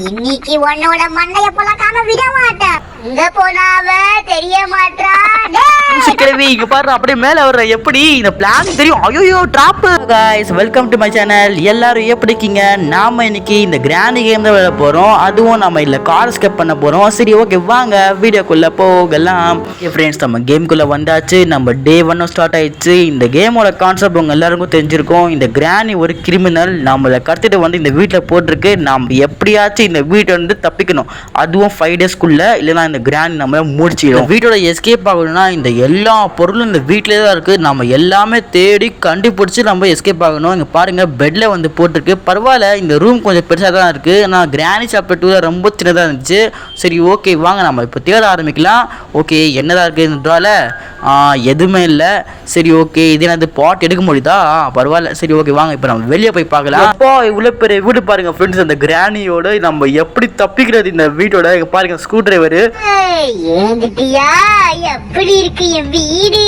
இன்னைக்கு உன்னோட மண்டைய போலக்காம விட மாட்டேன். இங்க போனாவ தெரிய மாட்டா. கிழவி இங்க பாரு அப்படியே மேல வர்ற எப்படி இந்த பிளான் தெரியும். ஐயோ drop. Guys welcome to my channel. எல்லாரும் எப்படி இருக்கீங்க? நாம இன்னைக்கு இந்த கிராண்ட் கேம் தான் விளையாட போறோம். அதுவும் நம்ம இல்ல கார் ஸ்கேப் பண்ண போறோம். சரி ஓகே வாங்க வீடியோக்குள்ள போகலாம். ஃப்ரெண்ட்ஸ் நம்ம கேம்குள்ள வந்தாச்சு. நம்ம டே 1 ஸ்டார்ட் ஆயிடுச்சு. இந்த கேமோட கான்செப்ட் உங்க எல்லாருக்கும் தெரிஞ்சிருக்கும். இந்த கிராணி ஒரு கிரிமினல் நம்மளை கடத்திட்டு வந்து இந்த வீட்டில் போட்டிருக்கு. நம்ம எப்படியாச்சும் இந்த வீட்டை வந்து தப்பிக்கணும். அதுவும் 5 டேஸ்க்குள்ள இல்லைன்னா இந்த கிராண்ட் நம்மளை முடிச்சிடும். வீட்டோட எஸ்கேப் ஆகணும்னா இந்த எல்லா பொருளும் இந்த வீட்டிலே தான் இருக்குது. நம்ம எல்லாமே தேடி கண்டுபிடிச்சி நம்ம எஸ்கேப் ஆகணும். இங்கே பாருங்கள் பெட்டில் வந்து போட்டிருக்கு. பரவாயில்ல இந்த ரூம் கொஞ்சம் பெருசாக தான் இருக்குது. ஆனால் கிராணி சாப்டர் 2 ரொம்ப சின்னதாக இருந்துச்சு. சரி ஓகே வாங்க நம்ம இப்போ தேட ஆரம்பிக்கலாம். ஓகே என்னதான் இருக்குதுன்றால எதுவுமே இல்லை. சரி ஓகே இது என்னது பாட் எடுக்க முடியுதா? பரவாயில்ல சரி ஓகே வாங்க இப்போ நம்ம வெளியே போய் பார்க்கலாம். அப்போ இவ்வளோ பெரிய வீடு பாருங்கள் ஃப்ரெண்ட்ஸ். அந்த கிராணியோட நம்ம எப்படி தப்பிக்கிறது இந்த வீட்டோட? பாருங்க ஸ்க்ரூ டிரைவரு. எப்படி இருக்கு என் வீடு?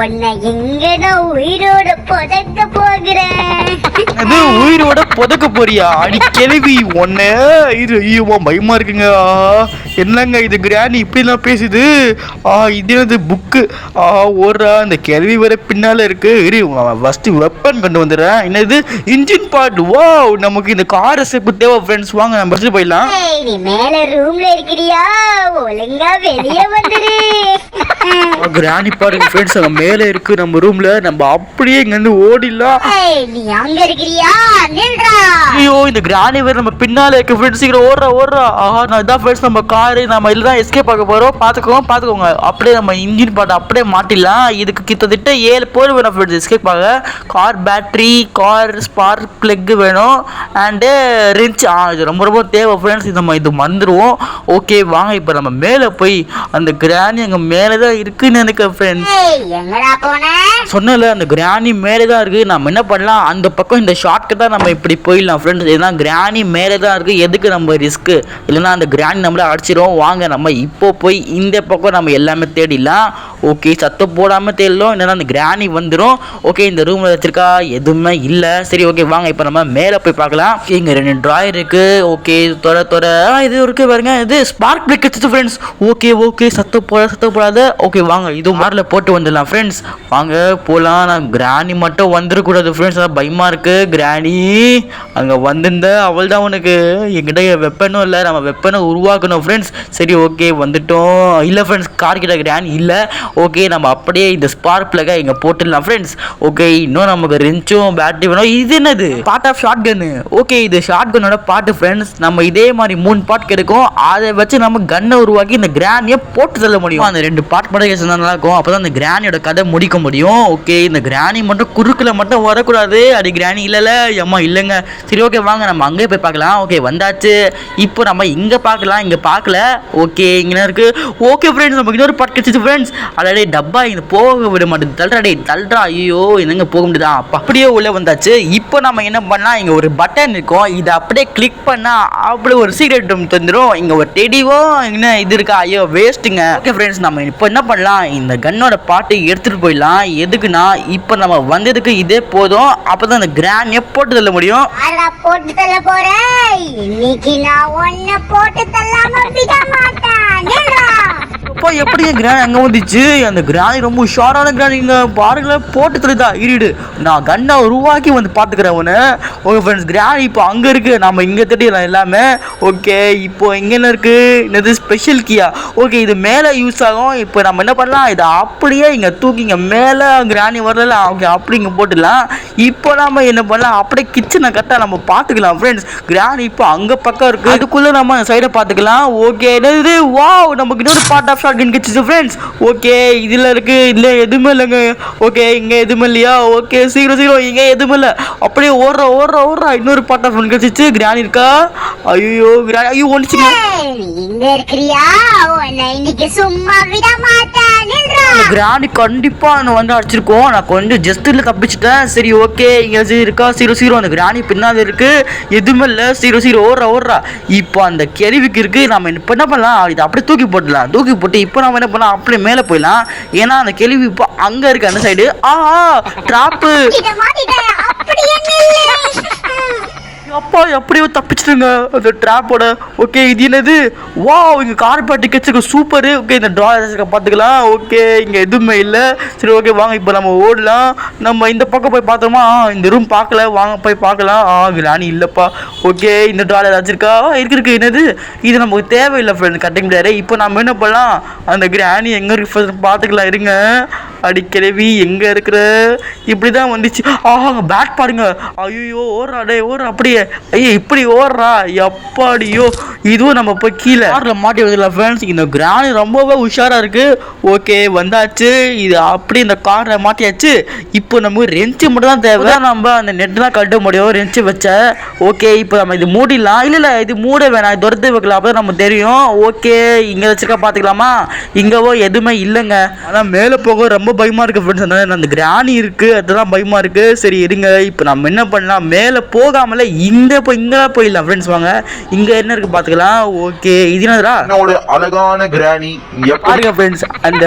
உன்னை எங்கடா உயிரோட புதைக்க போகிறேன். அது உயிரோட புதைக்க போறியா? அடி கேள்வி ஒன்னு இது. ஐயோ பயமா இருக்குங்க. என்னங்க இது கிராணி இப்படிலாம் பேசுது? இது என்னது புக்கு? ஓடுறா இந்த கேள்வி வர பின்னால இருக்கு. ஃபர்ஸ்ட் வெப்பன் கொண்டு வந்துடுறேன். என்னது இன்ஜின் பார்ட். வாவ் நமக்கு இந்த கார் செப்பு தேவை ஃப்ரெண்ட்ஸ். வாங்க நம்ம ஃபர்ஸ்ட் போயிடலாம். நீ மேல ரூம்ல இருக்கிறியா? ஒழுங்கா வெளியே வந்துரு. கிராணி பாருங்க ஃப்ரெண்ட்ஸ் அங்க மேல இருக்கு நம்ம ரூம்ல. நம்ம அப்படியே இங்க இருந்து ஓடிடலாம். நீ அங்க இருக்கிறியா? நில்றா. ஐயோ இந்த கிராணி வேற நம்ம பின்னால இருக்கு ஃப்ரெண்ட்ஸ். சீக்கிரம் ஓடுறா. நான் இதான் ஃப்ரெண்ட்ஸ் நம்ம காரு நம்ம இதுதான் எஸ்கேப் ஆக போறோம். பாத்துக்கோங்க அப்படியே நம்ம இன்ஜின் பார்ட் அப்படியே மாட்டிடலாம். இதுக்கு கிட்டத்தட்ட 7 பேர் வேணும் ஃப்ரெண்ட்ஸ் எஸ்கேப் ஆக. Car battery, car spark plug வேணும் அண்டு ரிச். இது ரொம்ப தேவை ஃப்ரெண்ட்ஸ். நம்ம இது மறந்துடுவோம். ஓகே வாங்க இப்போ நம்ம மேலே போய் அந்த கிராணி அங்கே மேலே தான் இருக்குன்னு நினைக்கிறேன் ஃப்ரெண்ட்ஸ். சொன்னல அந்த கிராணி மேலே தான் இருக்குது. நம்ம என்ன பண்ணலாம் அந்த பக்கம் இந்த ஷார்ட்கட் தான் நம்ம இப்படி போயிடலாம் ஃப்ரெண்ட்ஸ். ஏன்னா கிராணி மேலே தான் இருக்குது. எதுக்கு நம்ம ரிஸ்க்கு? இல்லைன்னா அந்த கிராணி நம்மளை அடிச்சிடும். வாங்க நம்ம இப்போ போய் இந்த பக்கம் நம்ம எல்லாமே தேடிடலாம். ஓகே சத்தம் போடாமல் தேடலாம். இல்லைன்னா அந்த கிராணி வந்துடும். ஓகே இந்த ரூமில் வச்சிருக்கா எதுவுமே இல்லை. சரி ஓகே வாங்க இப்போ நம்ம மேலே போய் பார்க்கலாம். இங்கே 2 ட்ராயர் இருக்குது. ஓகே தொட இது இருக்குது பாருங்க. இது ஸ்பார்க் பிளக் வச்சுட்டு ஃப்ரெண்ட்ஸ். ஓகே சத்தம் போடாத. ஓகே வாங்க இது மாரில் போட்டு வந்துடலாம் ஃப்ரெண்ட்ஸ். வாங்க போகலாம். நான் கிராணி மட்டும் வந்துடக்கூடாது ஃப்ரெண்ட்ஸ். அதான் பயமாக இருக்குது. கிராணி அங்கே வந்திருந்த அவள் தான் உனக்கு. என்கிட்ட வெப்பனும் இல்லை. நம்ம வெப்பனை உருவாக்கணும் ஃப்ரெண்ட்ஸ். சரி ஓகே வந்துட்டோம். இல்லை ஃப்ரெண்ட்ஸ் கார் கிட்ட கிராணி இல்லை. ஓகே நம்ம அப்படியே இந்த ஸ்பார்க் பிளக்கை இங்கே போட்டுடலாம் ஃப்ரெண்ட்ஸ். ஓகே இன்னும் நமக்கு ரெஞ்சும் பேட்டரி வேணும். இது என்னது? Part of shotgun. Okay இது ஷார்ட் கன்னோட பார்ட்டு ஃப்ரெண்ட்ஸ். நம்ம இதே மாதிரி 3 பார்ட் கிடைக்கும். அதை வச்சு நம்ம கன்னை உருவாக்கி இந்த கிராணியை போட்டு தள்ள முடியும். அந்த 2 பார்ட் மட்டும் நல்லா இருக்கும். அப்போ தான் இந்த கிராணியோட கதை முடிக்க முடியும். ஓகே இந்த கிராணி மட்டும் குறுக்கில் மட்டும் வரக்கூடாது. அது கிராணி இல்லைல்ல அம்மா இல்லைங்க. சரி ஓகே வாங்க நம்ம அங்கே போய் பார்க்கலாம். ஓகே வந்தாச்சு. இப்போ நம்ம இங்கே பார்க்கலாம். இங்கே பார்க்கல. ஓகே இங்கே இருக்கு. ஓகே ஃப்ரெண்ட்ஸ் நமக்கு இன்னொரு பார்ட் கிடைச்சிச்சு ஃப்ரெண்ட்ஸ். அடே டப்பா இங்கே போக விட மாட்டேது. தள்ளுறா ஐயோ என்னங்க போக முடியுதா? அப்போ அப்படியே உள்ளே வந்தாச்சு. இப்போ நம்ம என்ன பண்ணலாம்? இங்கே ஒரு பட்டன் இருக்கும். இதை அப்படியே கிளிக் பண்ணால் அப்படி ஒரு சீக்ரெட் தந்துடும். இங்கே ஒரு டெடிவோ என்ன இது இருக்கா? ஐயோ வேஸ்ட்டுங்க. ஓகே ஃப்ரெண்ட்ஸ் நம்ம இப்போ என்ன பண்ணலாம்? இந்த கன்னோட பாட்டை எடுத்துகிட்டு போயிடலாம். எதுக்குன்னா இப்போ நம்ம வந்ததுக்கு இதே போதும். அப்போ தான் இந்த கிராண்டியை போட்டு தள்ள முடியும். போட்டு தள்ள போறேன். இன்னைக்கு நான் ஒன்ன போட்டு தள்ளாம விட மாட்டேன். எப்படி கிராணி அங்கே வந்துச்சு? அந்த கிராணி ரொம்ப உஷாரான கிராணி. இங்கே பாருங்களேன் போட்டு தருதா இருடு. நான் கண்ணை உருவாக்கி வந்து பார்த்துக்கிறேன் உன்னை. ஓகே ஃப்ரெண்ட்ஸ் கிராணி இப்போ அங்கே இருக்குது. நம்ம இங்கே தட்டிடலாம் எல்லாமே. ஓகே இப்போ இங்கே என்ன இருக்குது? என்னது ஸ்பெஷல் கீயா? ஓகே இது மேலே யூஸ் ஆகும். இப்போ நம்ம என்ன பண்ணலாம்? இதை அப்படியே இங்கே தூக்கி இங்கே மேலே கிராணி வரல. ஓகே அப்படி இங்கே போட்டுடலாம். இப்போ நம்ம என்ன பண்ணலாம்? அப்படியே கிச்சனை கரெக்டாக நம்ம பார்த்துக்கலாம் ஃப்ரெண்ட்ஸ். கிராணி இப்போ அங்கே பக்கம் இருக்குது. அதுக்குள்ளே நம்ம சைடை பார்த்துக்கலாம். ஓகே என்னது வாவ் நமக்கு இன்னொரு பார்ட் ஆஃப் ஷார்ட் கன் கிடச்சிச்சு ஃப்ரெண்ட்ஸ். ஓகே இதில் இருக்குது. இல்லை எதுவுமே இல்லைங்க. ஓகே இங்கே எதுவுமே இல்லையா? ஓகே சீக்கிரம் இங்கே எதுவுமே இல்லை. அப்படியே ஓடுறா இன்னொரு பார்ட் ஆஃப் கன் கிடச்சிச்சு. கிராணி இருக்கா? ஐயோ கிராணி ஐயோ ஒன்றுச்சுங்க. கிராணி கண்டிப்பா வந்து அடிச்சிருக்கோம். நான் கொஞ்சம் ஜஸ்ட் இல்லை தப்பிச்சிட்டேன். சரி ஓகே இங்கே இருக்கா? 0 அந்த கிராணி பின்னாடி இருக்கு. எதுவுமே இல்லை. 0 ஓடுறா. இப்போ அந்த கேள்விக்கு இருக்கு. நம்ம இப்போ என்ன பண்ணலாம்? இதை அப்படியே தூக்கி போட்டு இப்போ நம்ம என்ன பண்ணலாம்? அப்படியே மேலே போயிடலாம். ஏன்னா அந்த கேள்வி இப்போ அங்கே இருக்கு அந்த சைடு. ட்ராப்பு அப்பா எப்படியோ தப்பிச்சிட்டுங்க அந்த ட்ராப்போட. ஓகே இது என்னது? வா இங்கே கார்பெட் டிக்கெட்ஸுக்கு சூப்பரு. ஓகே இந்த ட்ரா பார்த்துக்கலாம். ஓகே இங்கே எதுவுமே இல்லை. சரி ஓகே வாங்க இப்போ நம்ம ஓடலாம். நம்ம இந்த பக்கம் போய் பார்த்தோமா, இந்த ரூம் பார்க்கல, வாங்க போய் பார்க்கலாம். கிராணி இல்லைப்பா. ஓகே இந்த ட்ரா ஏதாச்சும் இருக்கா? இருக்கு. என்னது இது? நமக்கு தேவையில்லை ஃப்ரெண்ட் கட்டிங் பிளேயரு. இப்போ நம்ம என்ன பண்ணலாம், அந்த கிராணி எங்கே இருக்கு பார்த்துக்கலாம். இருங்க அடிக்கலவி எங்கே இருக்கிற? இப்படி தான் வந்துச்சு. அங்கே பேட் பாருங்க. ஐயோ ஓடுறா டே ஓடுறா அப்படியே. ஐயோ இப்படி ஓடுறா எப்பாடியோ. இதுவும் நம்ம போய் கீழே காரில் மாட்டி விடலாம் ஃப்ரெண்ட்ஸ். இந்த கிராணி ரொம்பவே உஷாராக இருக்குது. ஓகே வந்தாச்சு. இது அப்படி இந்த காரில் மாட்டியாச்சு. இப்போ நமக்கு ரெஞ்சு மட்டும் தான் தேவை. நம்ம அந்த நெட்லாம் கட்ட முடியும் ரெஞ்சு வச்ச. ஓகே இப்போ நம்ம இது மூடிடலாம். இல்லை இது மூட வேணாம், இது துரத்து வைக்கலாம், அப்போ நம்ம தெரியும். ஓகே இங்கே வச்சுருக்கா பார்த்துக்கலாமா? இங்கேவோ எதுவுமே இல்லைங்க. ஆனால் மேலே போக ரொம்ப பயமாக இருக்குது ஃப்ரெண்ட்ஸ். அதனால அந்த கிராணி இருக்குது, அதுதான் பயமாக இருக்குது. சரி இருங்க இப்போ நம்ம என்ன பண்ணலாம், மேலே போகாமல இங்கே போயிடலாம் ஃப்ரெண்ட்ஸ். வாங்க இங்கே என்ன இருக்குது பார்த்துக்கலாம். ஓகே இது என்னதுடா? என்னோட அழகான கிராணி பாருங்க ஃப்ரெண்ட்ஸ், அந்த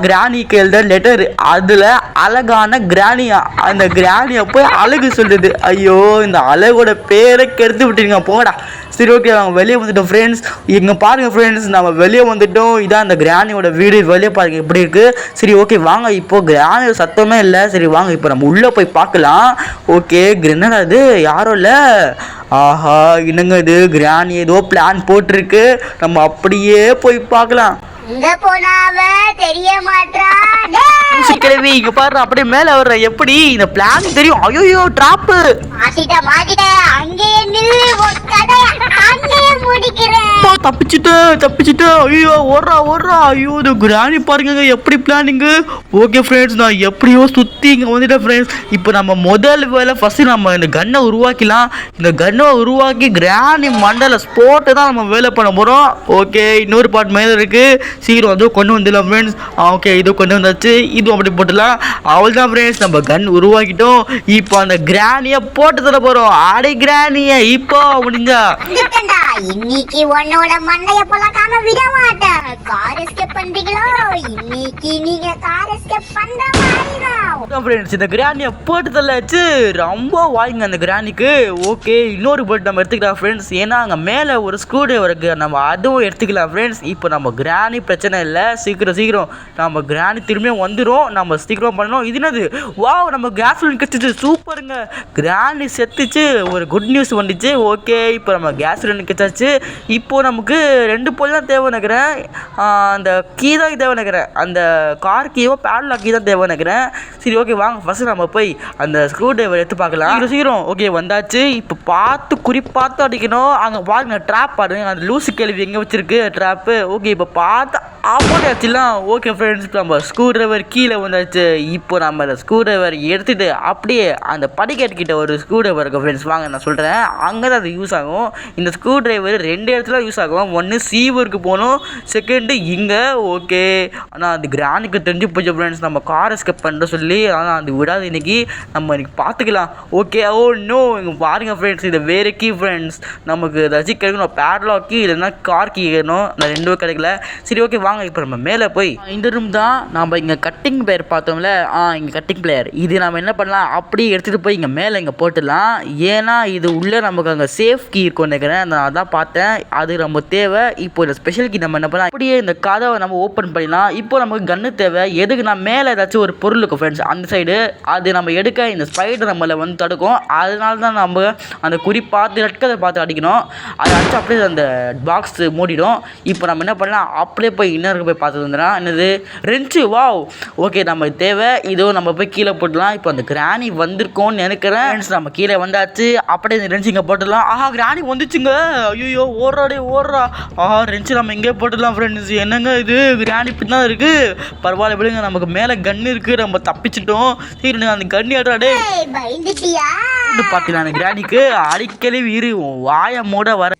கிராணிக்கு எழுத லெட்டர், அதில் அழகான கிராணியா. அந்த கிராணியை போய் அழகு சொல்லுது. ஐயோ இந்த அழகோட பேரை கெடுத்து விட்டுருங்க போடா. சரி ஓகே நாங்கள் வெளியே வந்துட்டோம் ஃப்ரெண்ட்ஸ். இங்கே பாருங்கள் ஃப்ரெண்ட்ஸ், நம்ம வெளியே வந்துட்டோம். இதான் அந்த கிராணியோட வீடு. வெளியே பாருங்க எப்படி இருக்குது. சரி ஓகே வாங்க, இப்போது கிராணியோட சத்தமே இல்லை. சரி வாங்க இப்போ நம்ம உள்ளே போய் பார்க்கலாம். ஓகே என்னடா இது, யாரும் இல்லை. ஆஹா என்னங்க இது, கிராணி ஏதோ பிளான் போட்டிருக்கு. நம்ம அப்படியே போய் பார்க்கலாம். இங்க போனாவ தெரிய மாட்டான். கிழவி இங்க பாரு அப்படியே மேல வர்ற. எப்படி இந்த பிளான் தெரியும்? ஐயோ டிராப்பு மாட்டிட்ட அங்கே நில்லு, உன் கதைய அங்கே முடிக்கிறேன். தப்பிச்சுட்டேன். ஐயோ ஓடுறா. ஐயோ இந்த கிராணி பாருங்க எப்படி பிளானிங்கு. ஓகே ஃப்ரெண்ட்ஸ் நான் எப்படியோ சுத்தி இங்க வந்துட்டேன் ஃப்ரெண்ட்ஸ். இப்போ நம்ம முதல் வேலை ஃபர்ஸ்ட் நம்ம இந்த கன்னை உருவாக்கலாம். இந்த கன்னை உருவாக்கி கிராணி மண்டல ஸ்போர்ட்டை தான் நம்ம வேலை பண்ண போறோம். ஓகே இன்னொரு பார்ட் மேலே இருக்கு. சீக்கிரம் வந்து கொண்டு வந்துடலாம் ஃப்ரெண்ட்ஸ். ஓகே இது கொண்டு வந்தாச்சு. இதுவும் அப்படி போட்டுடலாம். அவள் தான் ஃப்ரெண்ட்ஸ் நம்ம கன் உருவாக்கிட்டோம். இப்போ அந்த கிராணியை போட்டு தர போகிறோம். ஆடை கிராணியை இப்போ முடிஞ்சா இன்னைக்கு உன்னோட மண்டைய பொழக்காம விட மாட்டேன். கார் எஸ்கேப் பண்றீங்களோ? இன்னைக்கு நீங்க கார் எஸ்கேப் பண்ற மாதிரி தான் ஃப்ரெண்ட்ஸ். இந்த கிராணியை போட்டு தள்ளாச்சு. ரொம்ப வாய்ங்க அந்த கிராணிக்கு. ஓகே இன்னொரு போட்டு நம்ம எடுத்துக்கலாம் ஃப்ரெண்ட்ஸ். ஏன்னா அங்கே மேலே ஒரு ஸ்க்ரூ டிரைவர் இருக்குது, நம்ம அதுவும் எடுத்துக்கலாம் ஃப்ரெண்ட்ஸ். இப்போ நம்ம கிராணி பிரச்சனை இல்லை. சீக்கிரம் நம்ம கிராணி திரும்பியும் வந்துடும். நம்ம சீக்கிரம் பண்ணணும். இது என்னது? வாவ் நம்ம கேஸ் சிலிண்டர் கிடச்சிச்சு. சூப்பருங்க, கிராணி செத்துச்சு. ஒரு குட் நியூஸ் வந்துச்சு. ஓகே இப்போ நம்ம கேஸ் சிலிண்டர் கிடச்சாச்சு. இப்போது நமக்கு 2 பொருள் தான் தேவை நினைக்கிறேன். அந்த கீ தான் தேவை நினைக்கிறேன். அந்த கார் கீயோ பேட்லாக் கீ தான் தேவை நினைக்கிறேன். சரி ஓகே வாங்க ஃபஸ்ட்டு நம்ம போய் அந்த ஸ்க்ரூ டிரைவர் எடுத்து பார்க்கலாம். சீக்கிரம் ஓகே வந்தாச்சு. இப்போ பார்த்து அடிக்கணும். அங்கே பாருங்க ட்ராப் பாருங்க. அந்த லூசு கேள்வி எங்கே வச்சிருக்கு ட்ராப்பு. ஓகே இப்போ பார்த்து ஆப்போட்டே ஆச்சுலாம். ஓகே ஃப்ரெண்ட்ஸ் நம்ம ஸ்க்ரூ டிரைவர் கீழே வந்தாச்சு. இப்போ நம்ம அந்த ஸ்க்ரூ டிரைவர் எடுத்துகிட்டு அப்படியே அந்த படிக்கட்டுக்கிட்ட ஒரு ஸ்க்ரூ டிரைவர் இருக்குது ஃப்ரெண்ட்ஸ். வாங்க நான் சொல்கிறேன், அங்கே தான் அது யூஸ் ஆகும். இந்த ஸ்க்ரூ டிரைவர் 2 இடத்துல யூஸ் ஆகும். ஒன்று சீவருக்கு போகணும், செகண்டு இங்கே. ஓகே ஆனால் அது கிராணிக்கு தெரிஞ்சு போச்சு ஃப்ரெண்ட்ஸ் நம்ம கார் எஸ்கேப் பண்ணுற சொல்லி. ஆனால் அது விடாது இன்னைக்கு பார்த்துக்கலாம். ஓகே ஓ நோ இங்கே பாருங்கள் ஃப்ரெண்ட்ஸ், இது வேறு கீ ஃப்ரெண்ட்ஸ். நமக்கு ஏதாச்சும் கிடைக்கணும், பேட்லாக் கீ இல்லைன்னா கார் கீ வேணும். அந்த 2 கிடைக்கல. சரி ஓகே வாங்க இப்போ நம்ம மேலே போய் இந்த ரூம் தான் நம்ம இங்கே கட்டிங் பிளேயர் பார்த்தோம்ல. இங்கே கட்டிங் பிளேயர் இது நம்ம என்ன பண்ணலாம், அப்படியே எடுத்துகிட்டு போய் இங்கே மேலே இங்கே போட்டுடலாம். ஏன்னா இது உள்ளே நமக்கு அங்கே சேஃப் கீ இருக்கும் நினைக்கிறேன். நான் அதான் பார்த்தேன், அது ரொம்ப தேவை. இப்போ இந்த ஸ்பெஷல் கீ நம்ம என்ன பண்ணலாம், அப்படியே இந்த கதவை நம்ம ஓப்பன் பண்ணிடலாம். இப்போ நமக்கு கன்று தேவை. எதுக்கு நான் மேலே ஏதாச்சும் ஒரு பொருள் இருக்கும் ஃப்ரெண்ட்ஸ் அந்த சைடு, அது நம்ம எடுக்க இந்த ஸ்பைடர் நம்மளை வந்து தடுக்கும். அதனால தான் நம்ம அந்த குறி பார்த்து ரெட்கதை பார்த்து அடிக்கணும். அதை அடிச்சு அப்படியே அந்த பாக்ஸ் மூடிடும். இப்போ நம்ம என்ன பண்ணலாம், அப்படியே போய் இன்னருக்கு போய் பார்த்து வந்துடலாம். என்னது ரெஞ்சு, வாவ் ஓகே நம்ம தேவை. இதுவும் நம்ம போய் கீழே போட்டுடலாம். இப்போ அந்த கிராணி வந்திருக்கோன்னு நினைக்கிறேன் ஃப்ரெண்ட்ஸ். நம்ம கீழே வந்தாச்சு. அப்படியே இந்த ரெஞ்சு இங்கே போட்டுடலாம். கிராணி வந்துச்சுங்க. ஐயோ ஓடுறா. ரெஞ்சு நம்ம இங்கே போட்டுடலாம் ஃப்ரெண்ட்ஸ். என்னங்க இது கிராணி பின்னா இருக்குது. பரவாயில்ல விடுங்க, நமக்கு மேலே கன்று இருக்குது, நம்ம தப்பிச்சிட்டோம். சரி அந்த கண்ணி ஆடுறாடே பயந்துட்டியா? பார்த்தீங்களா அந்த கிராணிக்கு அடிக்கடி வாயை மூட வர